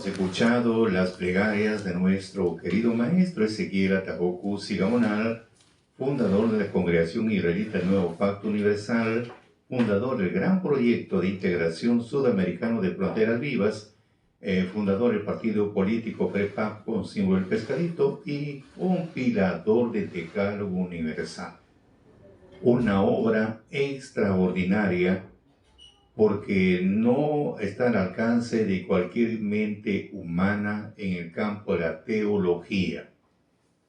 Hemos escuchado las plegarias de nuestro querido maestro Ezequiel Atahualpa Sigamonal, fundador de la Congregación Israelita del Nuevo Pacto Universal, fundador del gran proyecto de integración sudamericano de fronteras vivas, fundador del partido político PREPAC con símbolo del pescadito y compilador del Decálogo Universal. Una obra extraordinaria porque no está al alcance de cualquier mente humana en el campo de la teología.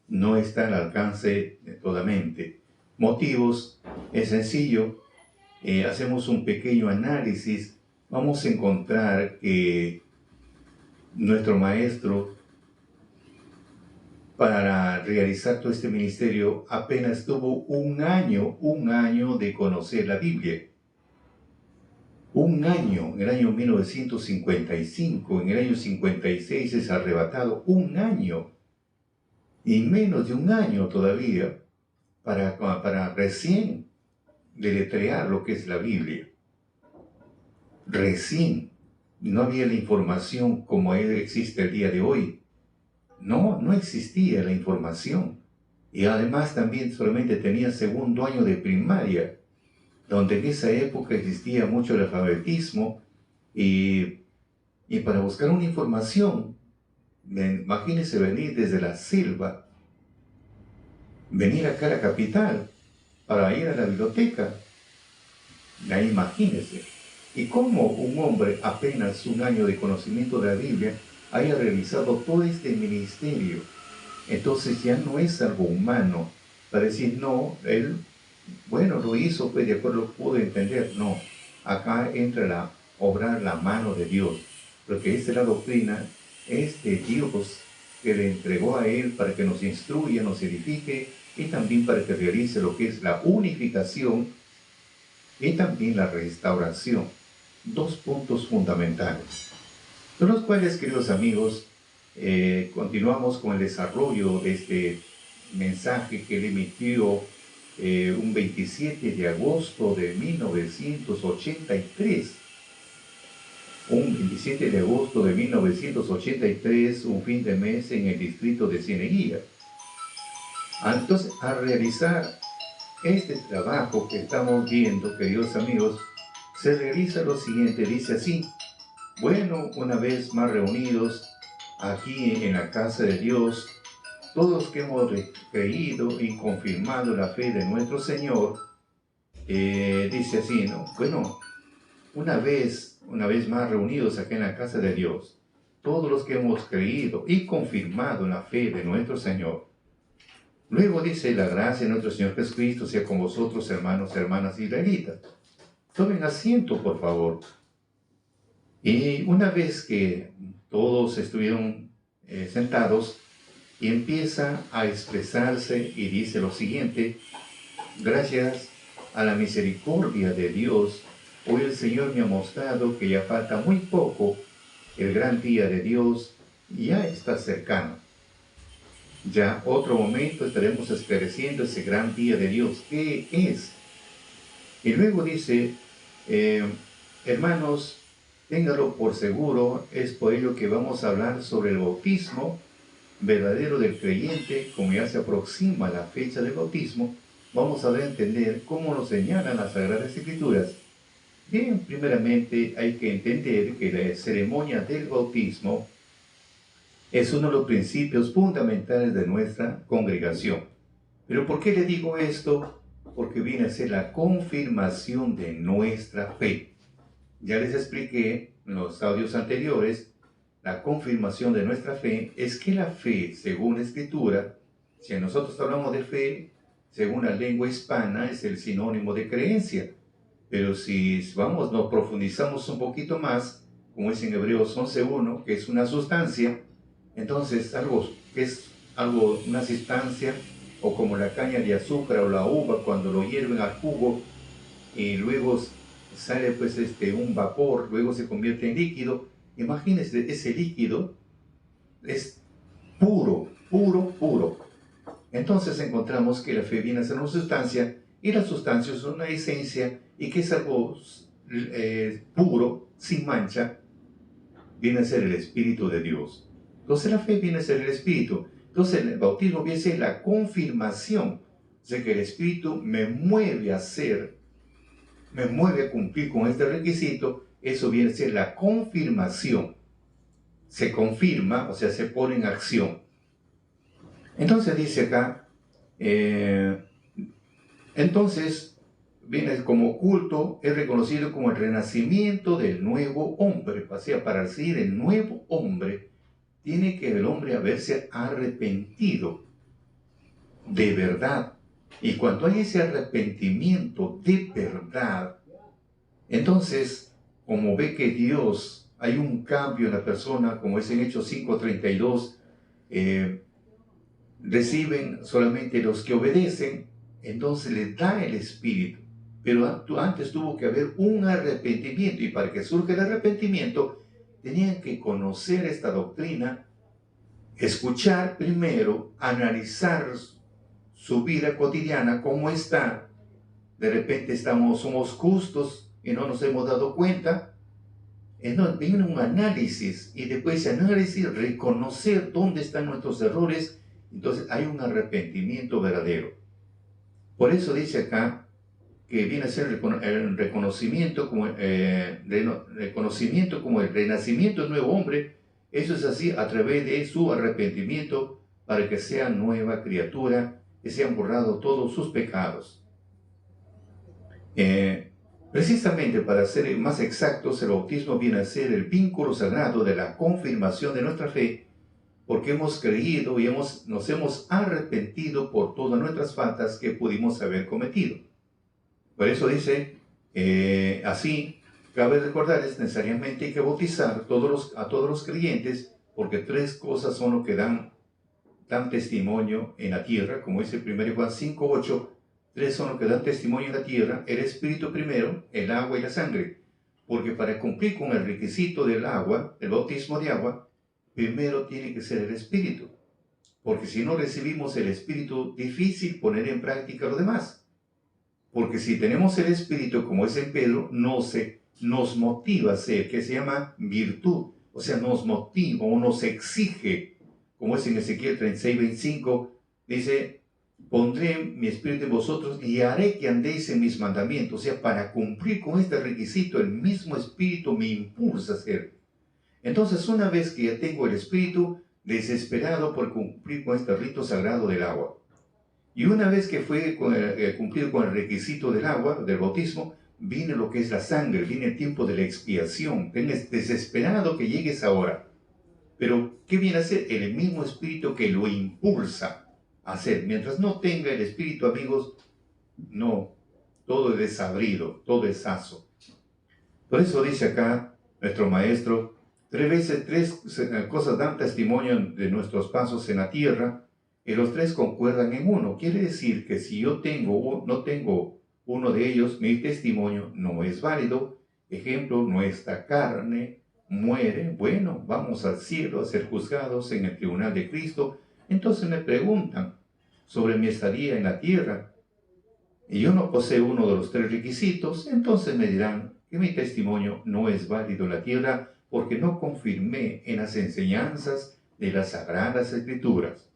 No está al alcance de toda mente. Motivos, es sencillo, hacemos un pequeño análisis, vamos a encontrar que nuestro maestro, para realizar todo este ministerio, apenas tuvo un año de conocer la Biblia. Un año, en el año 1955, en el año 56 es arrebatado, un año, y menos de un año todavía, para recién deletrear lo que es la Biblia. Recién, no había la información como existe el día de hoy. No existía la información. Y además también solamente tenía segundo año de primaria, donde en esa época existía mucho el alfabetismo y para buscar una información, imagínense venir desde la selva, venir acá a la capital para ir a la biblioteca, ahí imagínense. Y cómo un hombre apenas un año de conocimiento de la Biblia haya realizado todo este ministerio. Entonces ya no es algo humano para decir, no, él bueno, lo hizo, pues de acuerdo, pudo entender. No, acá entra obrar la mano de Dios, porque esta es la doctrina, es de Dios que le entregó a él para que nos instruya, nos edifique y también para que realice lo que es la unificación y también la restauración. Dos puntos fundamentales, de los cuales, queridos amigos, continuamos con el desarrollo de este mensaje que él emitió un 27 de agosto de 1983. Un 27 de agosto de 1983, un fin de mes en el distrito de Cieneguilla. Entonces, al realizar este trabajo que estamos viendo, queridos amigos, se realiza lo siguiente, dice así: bueno, una vez más reunidos aquí en la casa de Dios, todos que hemos creído y confirmado la fe de nuestro Señor, dice así, ¿no? Bueno, una vez más reunidos aquí en la casa de Dios, todos los que hemos creído y confirmado la fe de nuestro Señor. Luego dice, la gracia de nuestro Señor Jesucristo sea con vosotros, hermanos, hermanas israelitas. Tomen asiento, por favor. Y una vez que todos estuvieron sentados, y empieza a expresarse y dice lo siguiente: gracias a la misericordia de Dios, hoy el Señor me ha mostrado que ya falta muy poco, el gran día de Dios ya está cercano. Ya otro momento estaremos esclareciendo ese gran día de Dios, ¿qué es? Y luego dice, hermanos, ténganlo por seguro, es por ello que vamos a hablar sobre el bautismo verdadero del creyente. Como ya se aproxima la fecha del bautismo, vamos a entender cómo nos señalan las Sagradas Escrituras. Bien, primeramente hay que entender que la ceremonia del bautismo es uno de los principios fundamentales de nuestra congregación. ¿Pero por qué le digo esto? Porque viene a ser la confirmación de nuestra fe. Ya les expliqué en los audios anteriores. La confirmación de nuestra fe es que la fe, según la Escritura, si nosotros hablamos de fe, según la lengua hispana, es el sinónimo de creencia. Pero si nos profundizamos un poquito más, como es en Hebreos 11:1, que es una sustancia, entonces una sustancia, o como la caña de azúcar o la uva, cuando lo hierven al jugo, y luego sale pues un vapor, luego se convierte en líquido. Imagínense, ese líquido es puro. Entonces encontramos que la fe viene a ser una sustancia, y la sustancia es una esencia, y que es algo puro, sin mancha, viene a ser el Espíritu de Dios. Entonces la fe viene a ser el Espíritu. Entonces el bautismo viene a ser la confirmación de que el Espíritu me mueve a hacer, me mueve a cumplir con este requisito. Eso viene a ser la confirmación. Se confirma, o sea, se pone en acción. Entonces dice acá, entonces viene como culto, es reconocido como el renacimiento del nuevo hombre. O sea, para recibir el nuevo hombre, tiene que el hombre haberse arrepentido de verdad. Y cuando hay ese arrepentimiento de verdad, entonces, como ve que Dios, hay un cambio en la persona, como es en Hechos 5:32, reciben solamente los que obedecen, entonces le da el Espíritu. Pero antes tuvo que haber un arrepentimiento, y para que surja el arrepentimiento, tenían que conocer esta doctrina, escuchar primero, analizar su vida cotidiana, cómo está. De repente somos justos y no nos hemos dado cuenta. Entonces viene un análisis, y después de ese análisis reconocer dónde están nuestros errores. Entonces hay un arrepentimiento verdadero. Por eso dice acá que viene a ser el reconocimiento como el renacimiento del nuevo hombre. Eso es así a través de su arrepentimiento, para que sea nueva criatura, que sean borrados todos sus pecados. Precisamente para ser más exactos, el bautismo viene a ser el vínculo sagrado de la confirmación de nuestra fe, porque hemos creído y nos hemos arrepentido por todas nuestras faltas que pudimos haber cometido. Por eso dice, así, cabe recordarles necesariamente hay que bautizar a todos los creyentes, porque tres cosas son lo que dan testimonio en la tierra, como dice 1 Juan 5:8, tres son los que dan testimonio en la tierra: el Espíritu primero, el agua y la sangre. Porque para cumplir con el requisito del agua, el bautismo de agua, primero tiene que ser el Espíritu. Porque si no recibimos el Espíritu, difícil poner en práctica lo demás. Porque si tenemos el Espíritu, como es en Pedro, nos motiva a ser, que se llama virtud. O sea, nos motiva o nos exige, como es en Ezequiel 36:25, dice: pondré mi espíritu en vosotros y haré que andéis en mis mandamientos. O sea, para cumplir con este requisito, el mismo Espíritu me impulsa a hacer. Entonces, una vez que ya tengo el Espíritu, desesperado por cumplir con este rito sagrado del agua. Y una vez que fue cumplido con el requisito del agua, del bautismo, viene lo que es la sangre, viene el tiempo de la expiación. Tienes desesperado que llegue esa hora. Pero, ¿qué viene a hacer? El mismo Espíritu que lo impulsa a hacer. Mientras no tenga el Espíritu, amigos, no, todo es desabrido, todo es aso. Por eso dice acá nuestro maestro: tres cosas dan testimonio de nuestros pasos en la tierra, y los tres concuerdan en uno. Quiere decir que si yo no tengo uno de ellos, mi testimonio no es válido. Ejemplo, nuestra carne muere. Bueno, vamos al cielo a ser juzgados en el tribunal de Cristo. Entonces me preguntan sobre mi estadía en la tierra, y yo no poseo uno de los tres requisitos. Entonces me dirán que mi testimonio no es válido en la tierra, porque no confirmé en las enseñanzas de las Sagradas Escrituras.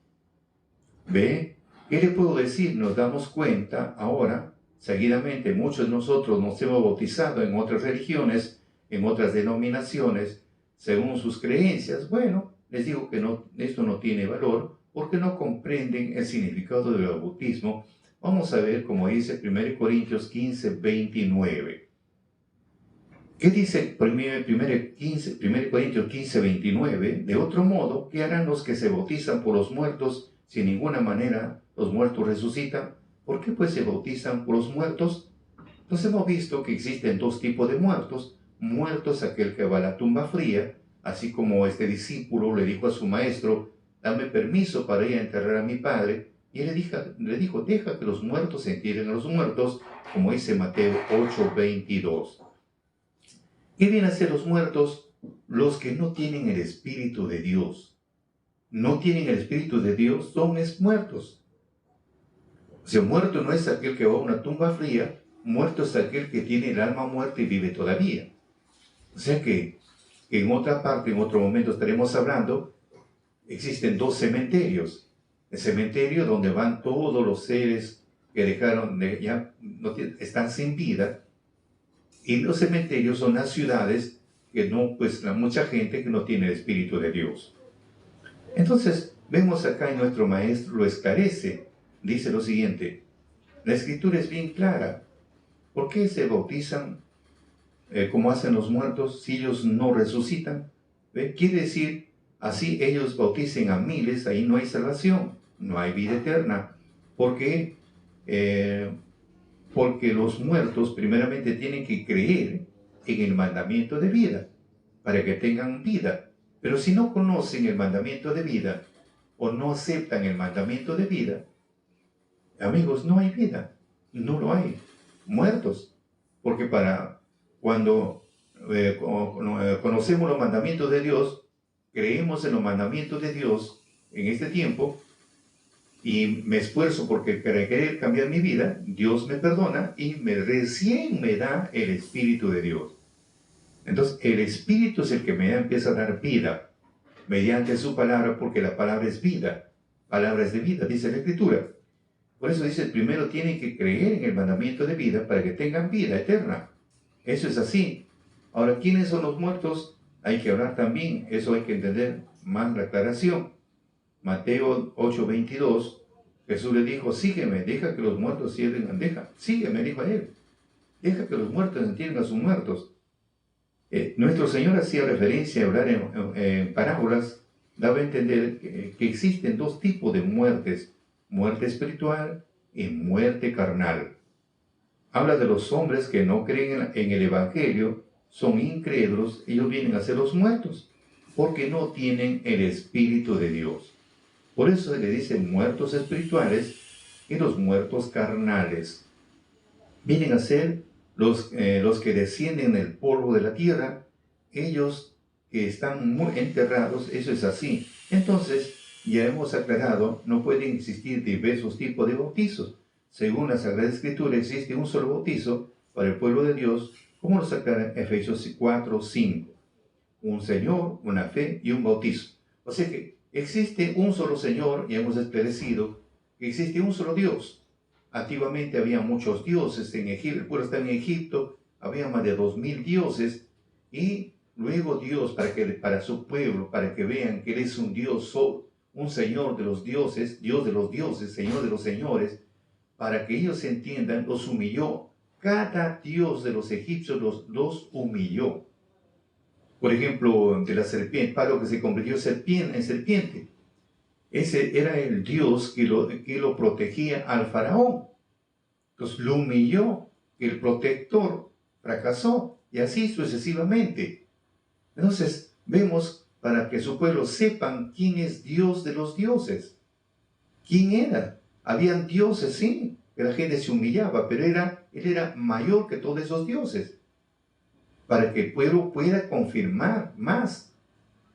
¿Ve? ¿Qué le puedo decir? Nos damos cuenta ahora, seguidamente, muchos de nosotros nos hemos bautizado en otras religiones, en otras denominaciones, según sus creencias. Bueno, les digo que esto no tiene valor, porque no comprenden el significado del bautismo. Vamos a ver, como dice 1 Corintios 15:29. ¿Qué dice 1 Corintios 15:29? De otro modo, ¿qué harán los que se bautizan por los muertos, si en ninguna manera los muertos resucitan? ¿Por qué pues se bautizan por los muertos? Entonces hemos visto que existen dos tipos de muertos. Muertos aquel que va a la tumba fría, así como este discípulo le dijo a su maestro: dame permiso para ir a enterrar a mi padre. Y él le dijo: deja que los muertos entierren a los muertos, como dice Mateo 8:22. ¿Qué vienen a ser los muertos? Los que no tienen el Espíritu de Dios. No tienen el Espíritu de Dios, son muertos. O sea, muerto no es aquel que va a una tumba fría, muerto es aquel que tiene el alma muerta y vive todavía. O sea que que en otra parte, en otro momento estaremos hablando, existen dos cementerios. El cementerio donde van todos los seres que dejaron, ya no están sin vida, y los cementerios son las ciudades que no, pues mucha gente que no tiene el Espíritu de Dios. Entonces, vemos acá y nuestro maestro lo esclarece. Dice lo siguiente: la Escritura es bien clara. ¿Por qué se bautizan como hacen los muertos si ellos no resucitan? ¿Ve? Quiere decir, así ellos bauticen a miles, ahí no hay salvación, no hay vida eterna. ¿Por qué? Porque los muertos primeramente tienen que creer en el mandamiento de vida para que tengan vida. Pero si no conocen el mandamiento de vida o no aceptan el mandamiento de vida, amigos, no hay vida, no lo hay. Muertos. Porque cuando conocemos los mandamientos de Dios, creemos en los mandamientos de Dios en este tiempo, y me esfuerzo porque para querer cambiar mi vida, Dios me perdona y recién me da el Espíritu de Dios. Entonces, el Espíritu es el que me empieza a dar vida mediante su palabra, porque la palabra es vida. Palabra es de vida, dice la Escritura. Por eso dice, primero tienen que creer en el mandamiento de vida para que tengan vida eterna. Eso es así. Ahora, ¿quiénes son los muertos? Hay que hablar también, eso hay que entender más la aclaración. Mateo 8:22, Jesús le dijo, sígueme, deja que los muertos sirven, sígueme, dijo a él. Deja que los muertos entiendan a sus muertos. Nuestro Señor hacía referencia a hablar en parábolas, daba a entender que existen dos tipos de muertes: muerte espiritual y muerte carnal. Habla de los hombres que no creen en el Evangelio, son incrédulos, ellos vienen a ser los muertos, porque no tienen el Espíritu de Dios. Por eso se le dice muertos espirituales y los muertos carnales. Vienen a ser los que descienden del polvo de la tierra, ellos que están muy enterrados, eso es así. Entonces, ya hemos aclarado, no pueden existir diversos tipos de bautizos. Según la Sagrada Escritura, existe un solo bautizo para el pueblo de Dios, como lo aclara Efesios 4:5. Un Señor, una fe y un bautizo. O sea que existe un solo Señor, y hemos esclarecido que existe un solo Dios. Antiguamente había muchos dioses en Egipto, el pueblo estaba en Egipto, había más de 2000 dioses, y luego Dios, para su pueblo, para que vean que Él es un Dios, un Señor de los dioses, Dios de los dioses, Señor de los señores, para que ellos entiendan, los humilló. Cada dios de los egipcios los humilló. Por ejemplo, de la serpiente, Pablo que se convirtió en serpiente. Ese era el Dios que lo protegía al faraón. Entonces lo humilló, el protector fracasó, y así sucesivamente. Entonces vemos, para que su pueblo sepan quién es Dios de los dioses. ¿Quién era? Habían dioses, sí, que la gente se humillaba, pero él era mayor que todos esos dioses, para que el pueblo pueda confirmar más.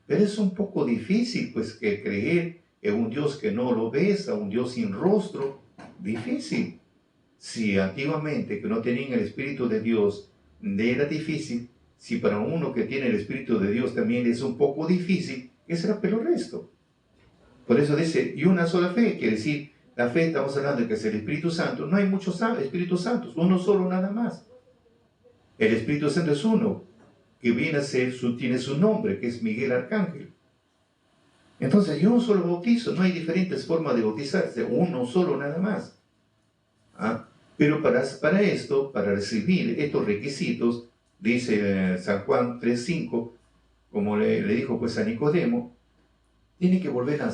Pero es un poco difícil, pues, que creer en un Dios que no lo ves, a un Dios sin rostro. Difícil. Si antiguamente que no tenían el Espíritu de Dios era difícil, si para uno que tiene el Espíritu de Dios también es un poco difícil, ¿qué será pero el resto? Por eso dice, y una sola fe, quiere decir, la fe, estamos hablando de que es el Espíritu Santo. No hay muchos Espíritus Santos, uno solo nada más. El Espíritu Santo es uno, que viene a ser, tiene su nombre, que es Miguel Arcángel. Entonces, hay un solo bautizo, no hay diferentes formas de bautizarse, uno solo nada más. Pero para esto, para recibir estos requisitos, dice San Juan 3:5, como le dijo pues a Nicodemo, tiene que volver a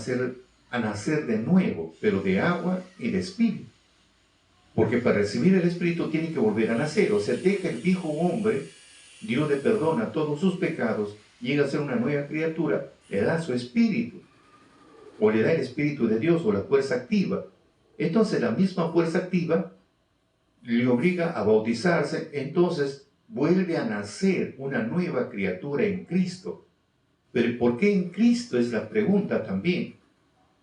nacer de nuevo, pero de agua y de espíritu. Porque para recibir el Espíritu tiene que volver a nacer. O sea, deja el viejo hombre, Dios le perdona todos sus pecados, llega a ser una nueva criatura, le da su Espíritu, o le da el Espíritu de Dios, o la fuerza activa. Entonces la misma fuerza activa le obliga a bautizarse, entonces vuelve a nacer una nueva criatura en Cristo. Pero ¿por qué en Cristo? Es la pregunta también.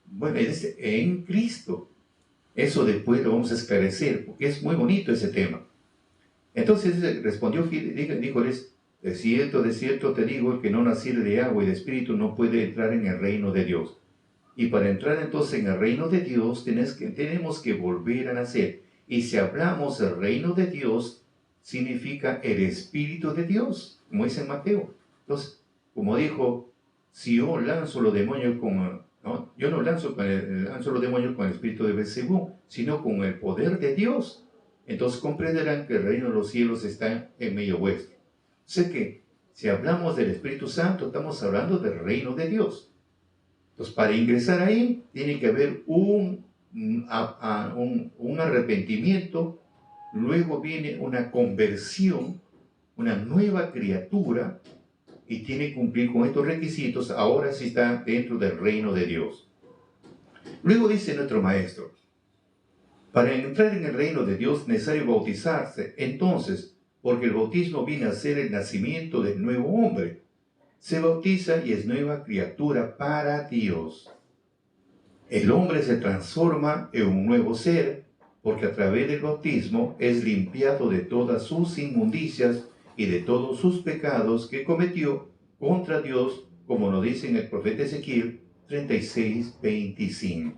Bueno, es en Cristo. Eso después lo vamos a esclarecer, porque es muy bonito ese tema. Entonces respondió, díjoles, de cierto te digo, el que no naciere de agua y de espíritu no puede entrar en el reino de Dios. Y para entrar entonces en el reino de Dios tenemos que volver a nacer. Y si hablamos del reino de Dios, significa el Espíritu de Dios, como dice en Mateo. Entonces, como dijo, si yo lanzo los demonios ¿no? Yo no lanzo los demonios con el espíritu de Beelzebú, sino con el poder de Dios. Entonces comprenderán que el reino de los cielos está en medio vuestro. Sé que si hablamos del Espíritu Santo, estamos hablando del reino de Dios. Entonces, para ingresar ahí, tiene que haber un arrepentimiento, luego viene una conversión, una nueva criatura, y tiene que cumplir con estos requisitos. Ahora sí está dentro del reino de Dios. Luego dice nuestro maestro, para entrar en el reino de Dios es necesario bautizarse. Entonces, porque el bautismo viene a ser el nacimiento del nuevo hombre, se bautiza y es nueva criatura para Dios. El hombre se transforma en un nuevo ser, porque a través del bautismo es limpiado de todas sus inmundicias y de todos sus pecados que cometió contra Dios, como lo dice en el profeta Ezequiel 36:25.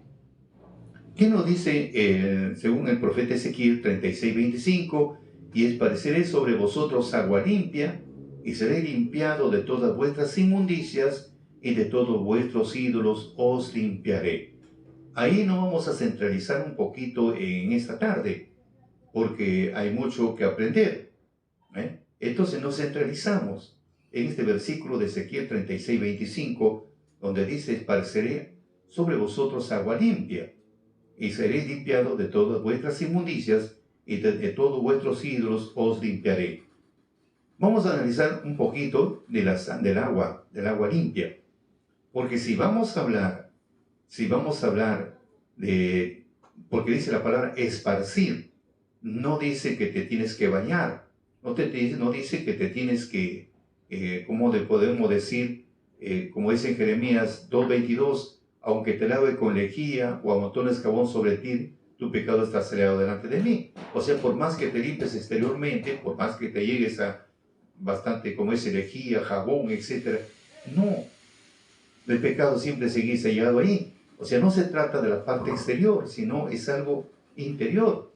¿Qué nos dice según el profeta Ezequiel 36:25? Y esparceré sobre vosotros agua limpia, y seré limpiado de todas vuestras inmundicias, y de todos vuestros ídolos os limpiaré. Ahí nos vamos a centralizar un poquito en esta tarde, porque hay mucho que aprender. Entonces nos centralizamos en este versículo de Ezequiel 36:25, donde dice, esparceré sobre vosotros agua limpia, y seréis limpiados de todas vuestras inmundicias, y de todos vuestros ídolos os limpiaré. Vamos a analizar un poquito del agua limpia, porque si vamos a hablar porque dice la palabra esparcir, no dice que te tienes que bañar, no dice que te tienes que, como podemos decir, como dice en Jeremías 2:22, aunque te lave con lejía o amontones jabón sobre ti, tu pecado está sellado delante de mí. O sea, por más que te limpies exteriormente, por más que te llegues a bastante, como es lejía, jabón, etc., no, el pecado siempre sigue sellado ahí. O sea, no se trata de la parte exterior, sino es algo interior.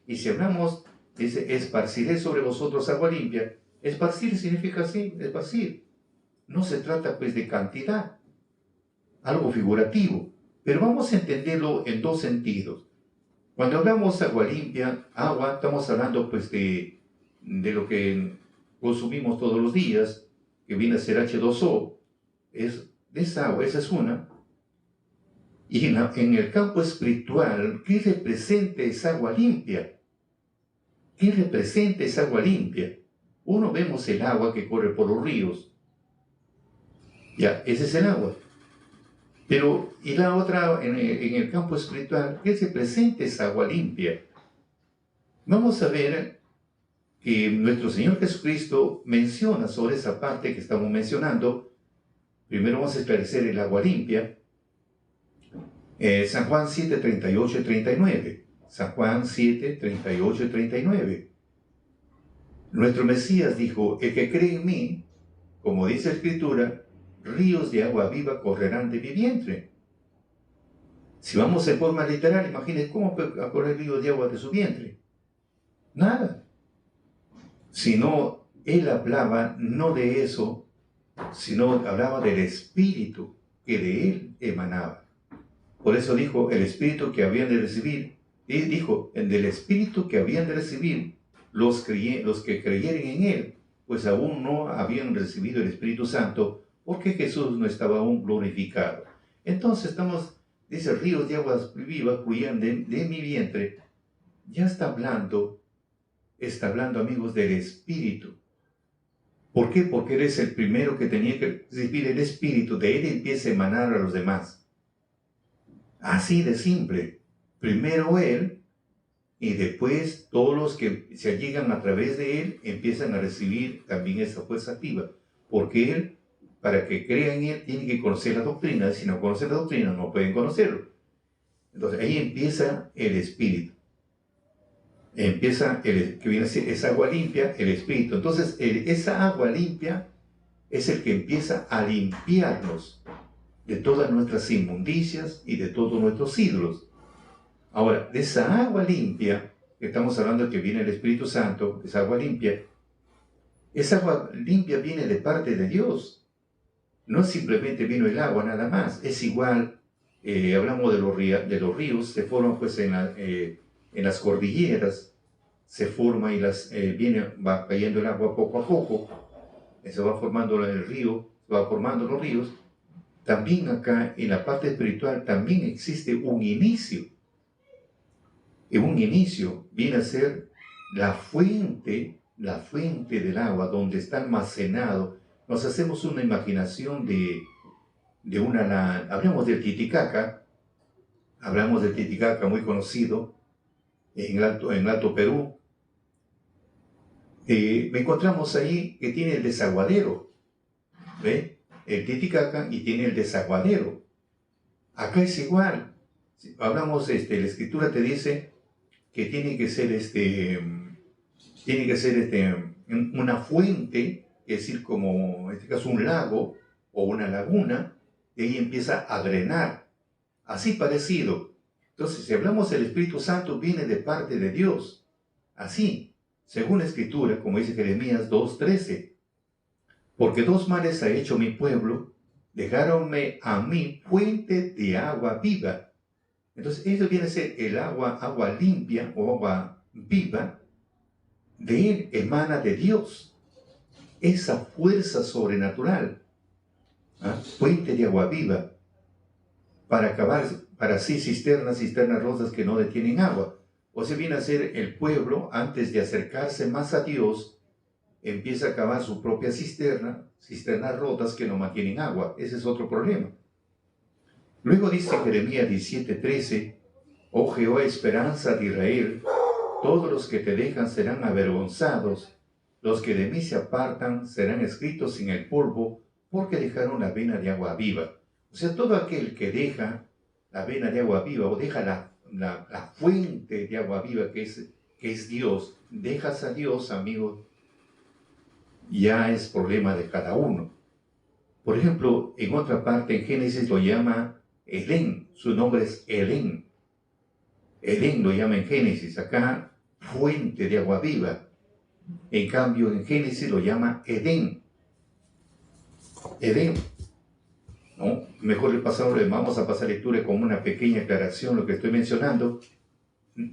Y si hablamos, dice, esparciré sobre vosotros agua limpia. Esparcir significa así, esparcir. No se trata pues de cantidad, algo figurativo. Pero vamos a entenderlo en dos sentidos. Cuando hablamos agua limpia, agua, estamos hablando pues de lo que consumimos todos los días, que viene a ser H2O. Esa agua, esa es una. Y en el campo espiritual, ¿qué representa esa agua limpia? ¿Qué representa esa agua limpia? Uno vemos el agua que corre por los ríos. Ya, ese es el agua. Pero, y la otra, en el campo espiritual, ¿qué representa esa agua limpia? Vamos a ver que nuestro Señor Jesucristo menciona sobre esa parte que estamos mencionando. Primero vamos a esclarecer el agua limpia. San Juan 7:38 y 39. San Juan 7:38 y 39. Nuestro Mesías dijo, el que cree en mí, como dice la Escritura, ríos de agua viva correrán de mi vientre. Si vamos en forma literal, imagínense cómo puede correr ríos de agua de su vientre. Nada. Sino, él hablaba no de eso, sino hablaba del Espíritu que de él emanaba. Por eso dijo, el Espíritu que habían de recibir, y dijo, del Espíritu que habían de recibir los que creyeren en él, pues aún no habían recibido el Espíritu Santo, porque Jesús no estaba aún glorificado. Entonces dice, ríos de aguas vivas fluían de mi vientre. Ya está hablando, amigos, del Espíritu. ¿Por qué? Porque eres el primero que tenía que recibir el Espíritu, de él empieza a emanar a los demás. Así de simple. Primero él, y después todos los que se allegan a través de él empiezan a recibir también esa fuerza activa. Porque él, para que crean en él, tiene que conocer la doctrina. Si no conocen la doctrina, no pueden conocerlo. Entonces ahí empieza el Espíritu. empieza, que viene a ser esa agua limpia, el Espíritu. Entonces, esa agua limpia es el que empieza a limpiarnos de todas nuestras inmundicias y de todos nuestros ídolos. Ahora, de esa agua limpia, que estamos hablando de que viene el Espíritu Santo, esa agua limpia viene de parte de Dios. No simplemente vino el agua nada más, es igual, hablamos de los ríos, se forman pues en las cordilleras, se forma y va cayendo el agua poco a poco, se va formando el río, se va formando los ríos. También acá en la parte espiritual también existe un inicio. Y un inicio viene a ser la fuente del agua, donde está almacenado. Nos hacemos una imaginación hablamos del Titicaca, muy conocido en el Alto Perú. Me encontramos ahí que tiene el desaguadero, ¿ve? El Titicaca y tiene el desaguadero. Acá es igual. Hablamos, la Escritura te dice que tiene que ser una fuente, es decir, como en este caso un lago o una laguna, y ahí empieza a drenar. Así parecido. Entonces, si hablamos del Espíritu Santo, viene de parte de Dios. Así, según la Escritura, como dice Jeremías 2:13. Porque 2 males ha hecho mi pueblo, dejáronme a mí fuente de agua viva. Entonces, eso viene a ser el agua limpia o agua viva. De él emana de Dios esa fuerza sobrenatural, fuente de agua viva, para acabar, para así cisternas rosas que no detienen agua. O sea, viene a ser el pueblo, antes de acercarse más a Dios, empieza a cavar su propia cisternas rotas que no mantienen agua. Ese es otro problema. Luego dice Jeremías 17:13, oh Jehová, esperanza de Israel, todos los que te dejan serán avergonzados, los que de mí se apartan serán escritos en el polvo, porque dejaron la vena de agua viva. O sea, todo aquel que deja la vena de agua viva, o deja la fuente de agua viva que es Dios, dejas a Dios, amigo, ya es problema de cada uno. Por ejemplo, en otra parte, en Génesis lo llama Edén, su nombre es Edén. Edén lo llama en Génesis, acá fuente de agua viva. En cambio, en Génesis lo llama Edén. Edén. ¿No? Mejor vamos a pasar lectura como una pequeña aclaración lo que estoy mencionando.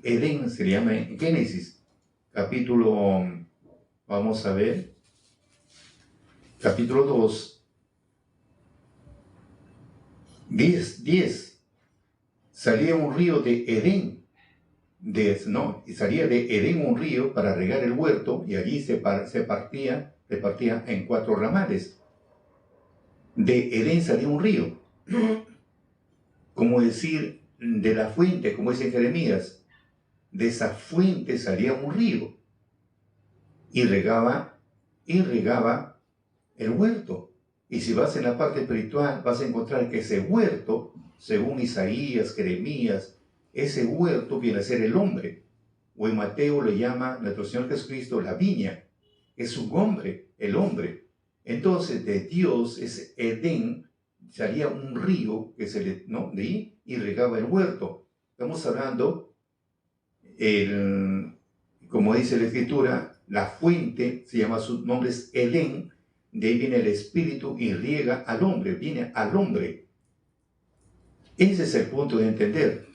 Edén se le llama en Génesis, capítulo, vamos a ver, capítulo 2, 10. Salía un río de Edén, y salía de Edén un río para regar el huerto, y allí se partía en 4 ramales. De Edén salía un río, como decir, de la fuente, como dice Jeremías, de esa fuente salía un río, y regaba el huerto. Y si vas en la parte espiritual, vas a encontrar que ese huerto, según Isaías, Jeremías, ese huerto viene a ser el hombre. O en Mateo le llama nuestro Señor Jesucristo la viña. Es un hombre, el hombre. Entonces, de Dios, ese Edén, salía un río que de ahí, y regaba el huerto. Estamos hablando, como dice la Escritura, la fuente, se llama, su nombre es Edén. De ahí viene el Espíritu y riega al hombre, viene al hombre. Ese es el punto de entender.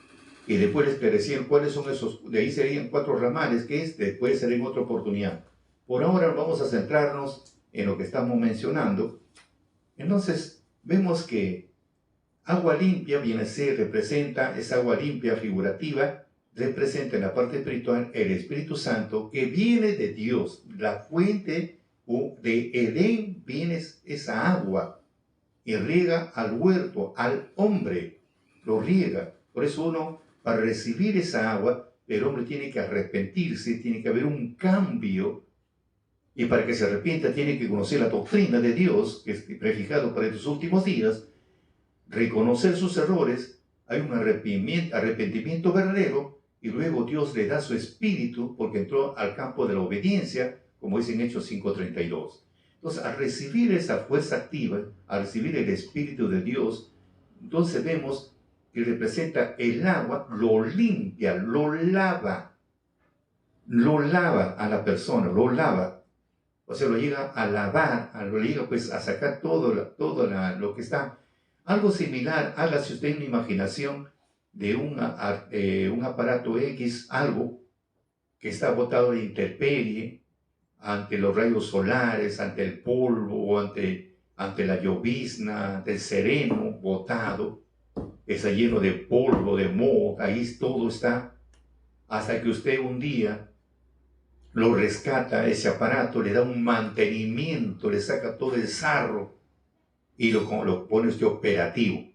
Y después les esclarecer cuáles son esos, de ahí serían 4 ramales, que después será en otra oportunidad. Por ahora vamos a centrarnos en lo que estamos mencionando. Entonces, vemos que agua limpia representa, esa agua limpia figurativa, representa en la parte espiritual el Espíritu Santo que viene de Dios, la fuente de Edén viene esa agua y riega al huerto, al hombre, lo riega. Por eso uno, para recibir esa agua, el hombre tiene que arrepentirse, tiene que haber un cambio, y para que se arrepienta tiene que conocer la doctrina de Dios, que es prefijado para estos últimos días, reconocer sus errores, hay un arrepentimiento verdadero, y luego Dios le da su espíritu porque entró al campo de la obediencia, como dice en Hechos 5:32. Entonces, al recibir esa fuerza activa, al recibir el espíritu de Dios, entonces vemos que representa el agua, lo limpia, lo lava a la persona, lo lava. O sea, lo llega a lavar, lo llega pues a sacar todo lo que está. Algo similar, hágase usted una imaginación de un aparato X, algo que está botado de intemperie ante los rayos solares, ante el polvo, ante la llovizna, ante el sereno botado, está lleno de polvo, de moho, ahí todo está, hasta que usted un día lo rescata ese aparato, le da un mantenimiento, le saca todo el sarro y lo pone usted operativo.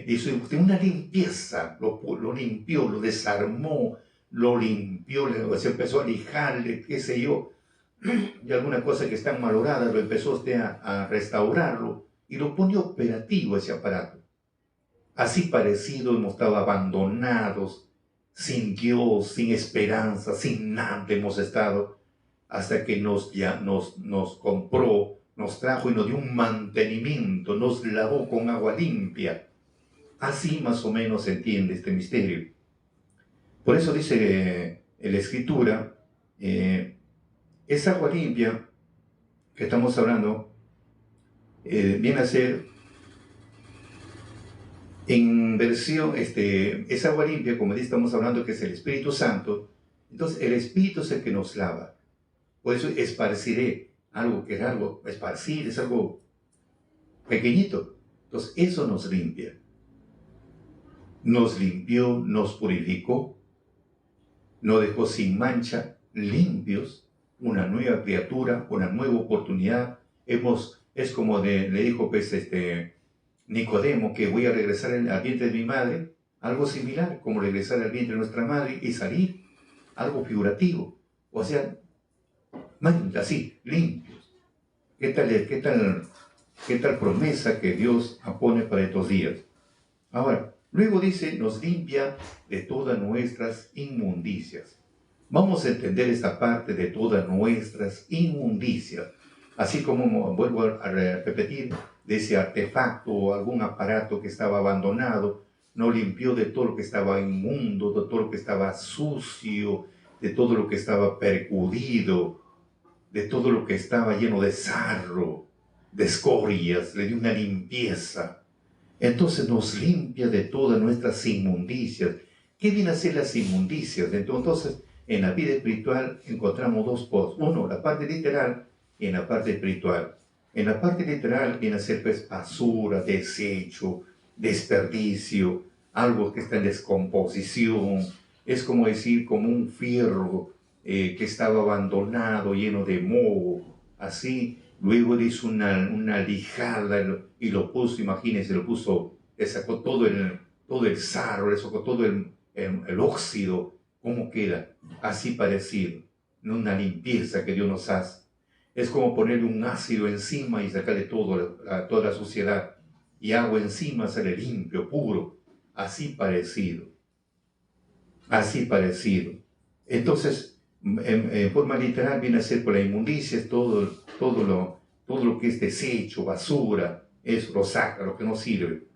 Hizo usted una limpieza, lo limpió, lo desarmó, lo limpió, se empezó a lijarle, qué sé yo, y alguna cosa que está malograda, lo empezó usted a restaurarlo y lo pone operativo ese aparato. Así parecido hemos estado abandonados, sin Dios, sin esperanza, sin nada hemos estado, hasta que nos compró, nos trajo y nos dio un mantenimiento, nos lavó con agua limpia. Así más o menos se entiende este misterio. Por eso dice la Escritura, esa agua limpia que estamos hablando, viene a ser en versión, esa agua limpia, como estamos hablando, que es el Espíritu Santo. Entonces el Espíritu es el que nos lava. Por eso esparciré, esparcir es algo pequeñito. Entonces eso nos limpia. Nos limpió, nos purificó, nos dejó sin mancha, limpios, una nueva criatura, una nueva oportunidad. Es como le dijo pues, Nicodemo, que voy a regresar al vientre de mi madre, algo similar, como regresar al vientre de nuestra madre y salir, algo figurativo. O sea, así, limpios. ¿Qué tal promesa que Dios pone para estos días? Ahora, luego dice, nos limpia de todas nuestras inmundicias. Vamos a entender esta parte de todas nuestras inmundicias. Así como, vuelvo a repetir, de ese artefacto o algún aparato que estaba abandonado, nos limpió de todo lo que estaba inmundo, de todo lo que estaba sucio, de todo lo que estaba percudido, de todo lo que estaba lleno de sarro, de escorias, le dio una limpieza. Entonces nos limpia de todas nuestras inmundicias. ¿Qué vienen a ser las inmundicias? Entonces, en la vida espiritual encontramos dos cosas. Uno, la parte literal y en la parte espiritual. En la parte literal viene a ser pues basura, desecho, desperdicio, algo que está en descomposición. Es como decir, como un fierro que estaba abandonado, lleno de moho, así. Luego le hizo una lijada y lo puso, imagínense, le sacó todo el sarro, le sacó todo el óxido. ¿Cómo queda? Así parecido. Una limpieza que Dios nos hace. Es como ponerle un ácido encima y sacarle toda la suciedad. Y agua encima, sale limpio, puro. Así parecido. Así parecido. Entonces, en forma literal viene a ser por la inmundicia, todo lo que es desecho, basura, eso lo saca, lo que no sirve.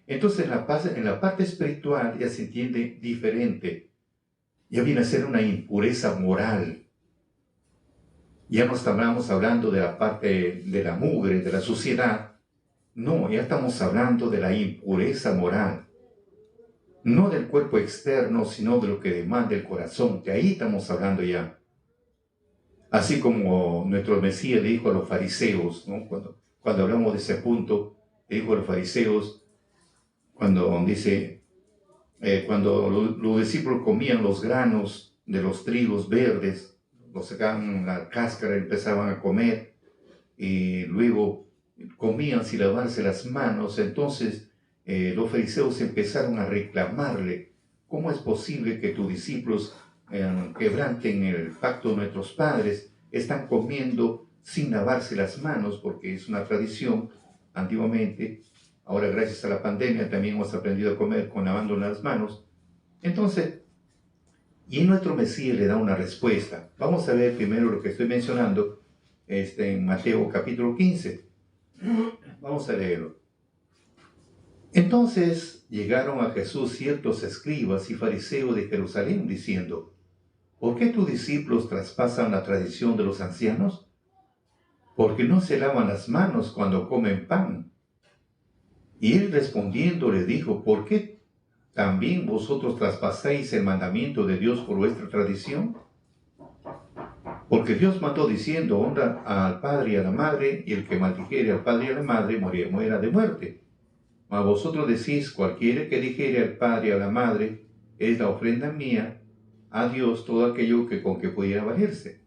Entonces en la parte espiritual ya se entiende diferente. Ya viene a ser una impureza moral. Ya no estamos hablando de la parte de la mugre, de la suciedad. No, ya estamos hablando de la impureza moral. No del cuerpo externo, sino de lo que demanda el corazón, que ahí estamos hablando ya. Así como nuestro Mesías le dijo a los fariseos, ¿no? Cuando hablamos de ese punto, le dijo a los fariseos, cuando dice, cuando los discípulos comían los granos de los trigos verdes, los sacaban la cáscara y empezaban a comer, y luego comían sin lavarse las manos. Entonces los fariseos empezaron a reclamarle, ¿cómo es posible que tus discípulos quebranten el pacto de nuestros padres? Están comiendo sin lavarse las manos, porque es una tradición antiguamente. Ahora, gracias a la pandemia, también hemos aprendido a comer con lavando las manos. Entonces, Y nuestro Mesías le da una respuesta. Vamos a ver primero lo que estoy mencionando en Mateo capítulo 15. Vamos a leerlo. Entonces llegaron a Jesús ciertos escribas y fariseos de Jerusalén diciendo: ¿por qué tus discípulos traspasan la tradición de los ancianos? Porque no se lavan las manos cuando comen pan. Y él respondiendo les dijo: ¿por qué también vosotros traspasáis el mandamiento de Dios por vuestra tradición? Porque Dios mandó diciendo: honra al padre y a la madre, y el que maldijere al padre y a la madre muera de muerte. Mas vosotros decís: cualquiera que dijere al padre y a la madre, es la ofrenda mía a Dios todo aquello con que pudiera valerse.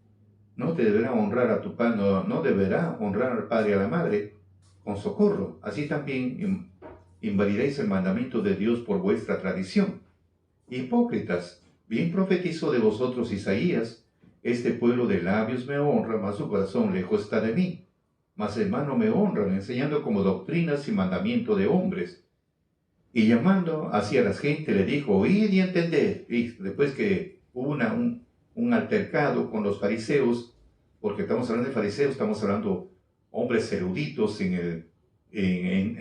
No te deberá honrar a tu padre, no deberá honrar al padre y a la madre con socorro. Así también invalidáis el mandamiento de Dios por vuestra tradición. Hipócritas, bien profetizó de vosotros Isaías: este pueblo de labios me honra, mas su corazón lejos está de mí. Mas en mano me honran, enseñando como doctrinas y mandamiento de hombres. Y llamando hacia las gentes le dijo: oíd y entended. Y después que hubo un altercado con los fariseos, porque estamos hablando de fariseos, estamos hablando hombres eruditos en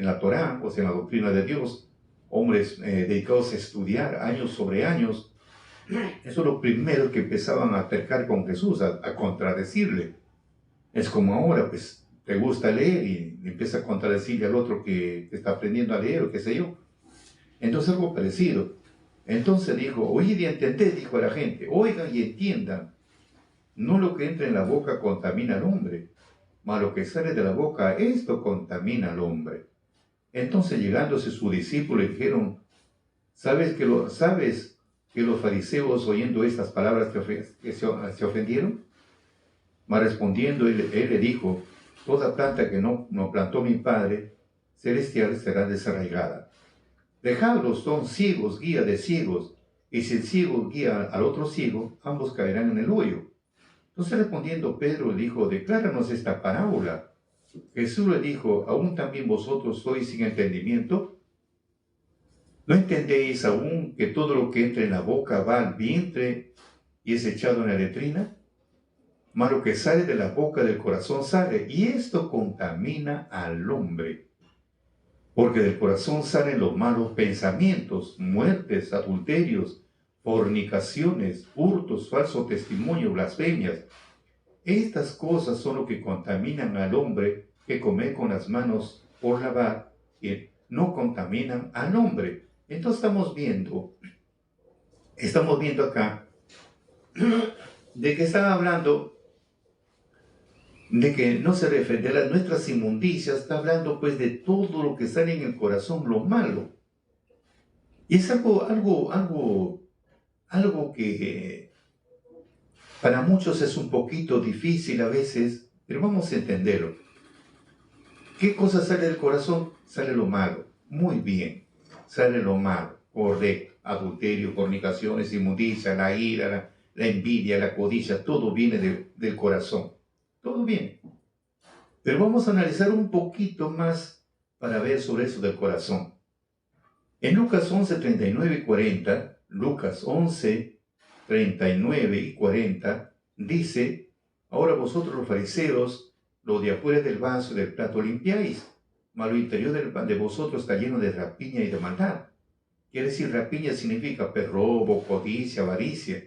la Torá, o sea, en la doctrina de Dios, hombres dedicados a estudiar años sobre años. Eso es lo primero que empezaban a altercar con Jesús, a contradecirle. Es como ahora, pues, te gusta leer y empieza a contradecirle al otro que está aprendiendo a leer o qué sé yo. Entonces algo parecido. Entonces dijo: oíd y entended, dijo a la gente, oigan y entiendan. No lo que entra en la boca contamina al hombre, mas lo que sale de la boca, esto contamina al hombre. Entonces llegándose sus discípulos le dijeron: ¿sabes que los fariseos oyendo estas palabras se ofendieron? Mas respondiendo él le dijo: toda planta que no plantó mi Padre celestial será desarraigada. Dejadlos, son ciegos, guía de ciegos, y si el ciego guía al otro ciego, ambos caerán en el hoyo. Entonces respondiendo Pedro le dijo: decláranos esta parábola. Jesús le dijo: ¿aún también vosotros sois sin entendimiento? ¿No entendéis aún que todo lo que entra en la boca va al vientre y es echado en la letrina? Mas lo que sale de la boca del corazón sale, y esto contamina al hombre. Porque del corazón salen los malos pensamientos, muertes, adulterios, fornicaciones, hurtos, falso testimonio, blasfemias. Estas cosas son lo que contaminan al hombre, que come con las manos por lavar, y no contaminan al hombre. Entonces estamos viendo acá de que están hablando de que no se refiere a nuestras inmundicias, está hablando pues de todo lo que sale en el corazón, lo malo. Y es algo que para muchos es un poquito difícil a veces, pero vamos a entenderlo. ¿Qué cosa sale del corazón? Sale lo malo. Muy bien, sale lo malo, correcto. Adulterio, fornicaciones, inmundicia, la ira, la envidia, la codicia, todo viene del corazón. Todo bien. Pero vamos a analizar un poquito más para ver sobre eso del corazón. En Lucas 11, 39 y 40, Lucas 11, 39 y 40, dice: ahora vosotros los fariseos, lo de afuera del vaso y del plato limpiáis, mas lo interior de vosotros está lleno de rapiña y de maldad. Quiere decir, rapiña significa robo, codicia, avaricia.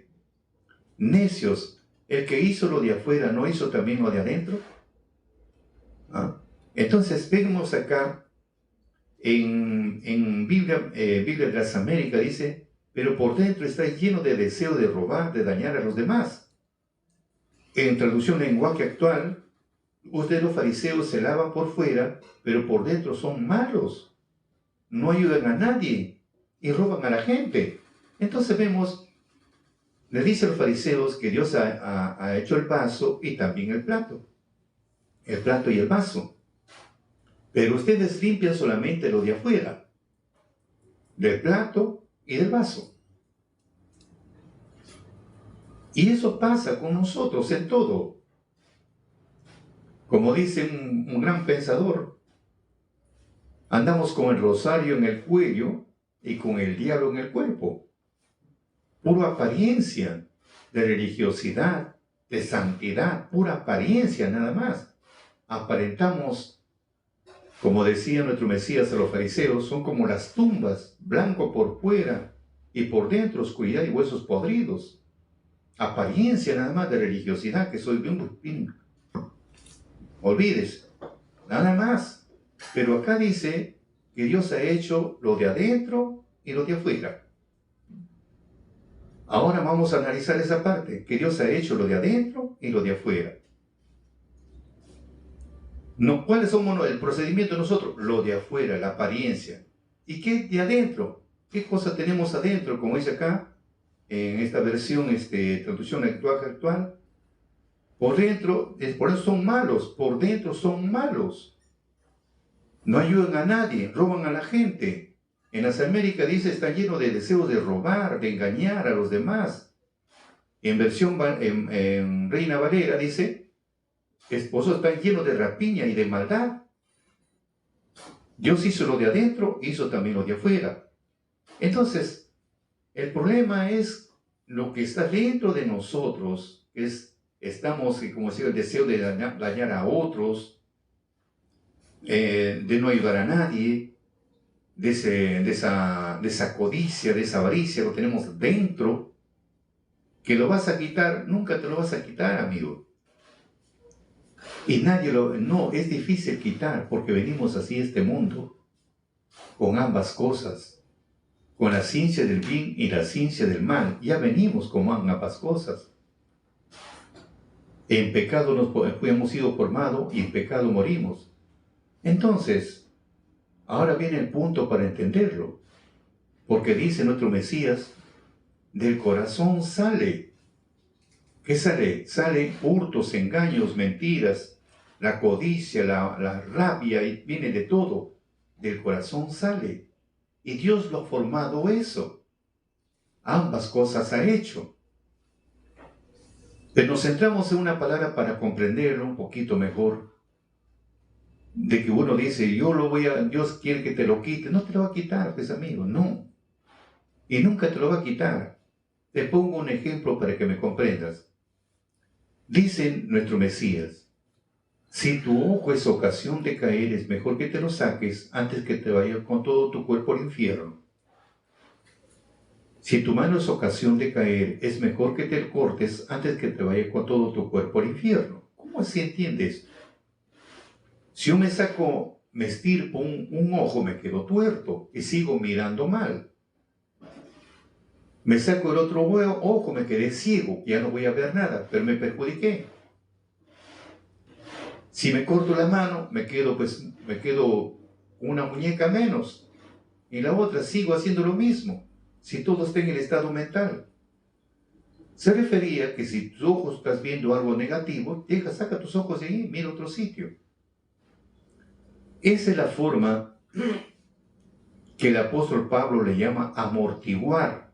Necios, ¿el que hizo lo de afuera no hizo también lo de adentro? ¿Ah? Entonces, vemos acá en Biblia de las Américas, dice: pero por dentro está lleno de deseo de robar, de dañar a los demás. En traducción lenguaje actual, ustedes los fariseos se lavan por fuera, pero por dentro son malos. No ayudan a nadie y roban a la gente. Entonces vemos, le dice a los fariseos que Dios ha hecho el vaso y también el plato y el vaso. Pero ustedes limpian solamente lo de afuera, del plato y del vaso. Y eso pasa con nosotros en todo. Como dice un gran pensador, andamos con el rosario en el cuello y con el diablo en el cuerpo. pura apariencia de religiosidad, de santidad, pura apariencia nada más. Aparentamos, como decía nuestro Mesías a los fariseos, son como las tumbas, blanco por fuera y por dentro oscuridad y huesos podridos. Apariencia nada más de religiosidad, que soy bien. Olvides, nada más. Pero acá dice que Dios ha hecho lo de adentro y lo de afuera. Ahora vamos a analizar esa parte, que Dios ha hecho lo de adentro y lo de afuera. No, ¿cuáles somos el procedimiento de nosotros? Lo de afuera, la apariencia. ¿Y qué de adentro? ¿Qué cosa tenemos adentro? Como dice acá, en esta versión, traducción actual, por dentro, por eso son malos, por dentro son malos. No ayudan a nadie, roban a la gente. En las Américas dice, está lleno de deseos de robar, de engañar a los demás. En versión en Reina Valera dice, esposos están llenos de rapiña y de maldad. Dios hizo lo de adentro, hizo también lo de afuera. Entonces, el problema es lo que está dentro de nosotros, estamos, como decía, el deseo de dañar a otros, de no ayudar a nadie, de esa codicia, de esa avaricia, lo tenemos dentro, que lo vas a quitar, nunca te lo vas a quitar, amigo. Y no, es difícil quitar, porque venimos así a este mundo, con ambas cosas, con la ciencia del bien y la ciencia del mal, ya venimos con ambas cosas. En pecado hemos sido formados y en pecado morimos. Entonces, ahora viene el punto para entenderlo, porque dice nuestro Mesías, del corazón sale. ¿Qué sale? Sale hurtos, engaños, mentiras, la codicia, la rabia, y viene de todo. Del corazón sale. Y Dios lo ha formado eso. Ambas cosas ha hecho. Pero nos centramos en una palabra para comprenderlo un poquito mejor. De que uno dice, Dios quiere que te lo quite. No te lo va a quitar, pues amigo, no. Y nunca te lo va a quitar. Te pongo un ejemplo para que me comprendas. Dice nuestro Mesías, si tu ojo es ocasión de caer, es mejor que te lo saques antes que te vayas con todo tu cuerpo al infierno. Si tu mano es ocasión de caer, es mejor que te cortes antes que te vayas con todo tu cuerpo al infierno. ¿Cómo así entiendes? Si yo me estirpo un ojo, me quedo tuerto y sigo mirando mal. Me saco el otro ojo, me quedé ciego, ya no voy a ver nada, pero me perjudiqué. Si me corto la mano, me quedo una muñeca menos. Y la otra sigo haciendo lo mismo, si todo está en el estado mental. Se refería que si tus ojos estás viendo algo negativo, saca tus ojos de ahí, mira otro sitio. Esa es la forma que el apóstol Pablo le llama amortiguar.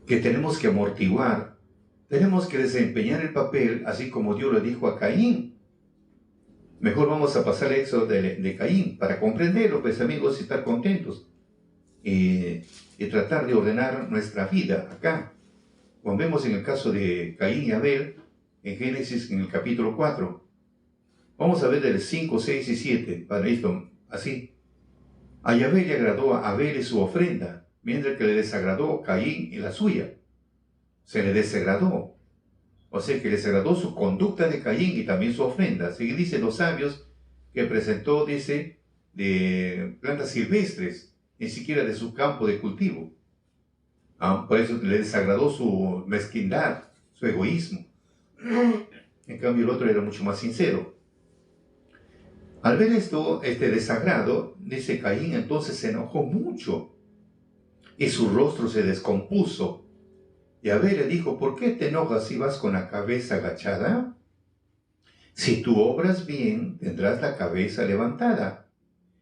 Que tenemos que amortiguar. Tenemos que desempeñar el papel así como Dios le dijo a Caín. Mejor vamos a pasar al éxodo de Caín para comprenderlo, pues amigos, y estar contentos. Y tratar de ordenar nuestra vida acá. Como vemos en el caso de Caín y Abel, en Génesis en el capítulo 4. Vamos a ver del 5, 6 y 7, para esto, así. A Yahvé le agradó a Abel y su ofrenda, mientras que le desagradó Caín y la suya. Se le desagradó. O sea que le desagradó su conducta de Caín y también su ofrenda. Así dicen los sabios que presentó, dice, de plantas silvestres, ni siquiera de su campo de cultivo. Por eso le desagradó su mezquindad, su egoísmo. En cambio el otro era mucho más sincero. Al ver este desagrado, dice Caín, entonces se enojó mucho y su rostro se descompuso. Y Abel le dijo, ¿por qué te enojas si vas con la cabeza agachada? Si tú obras bien, tendrás la cabeza levantada.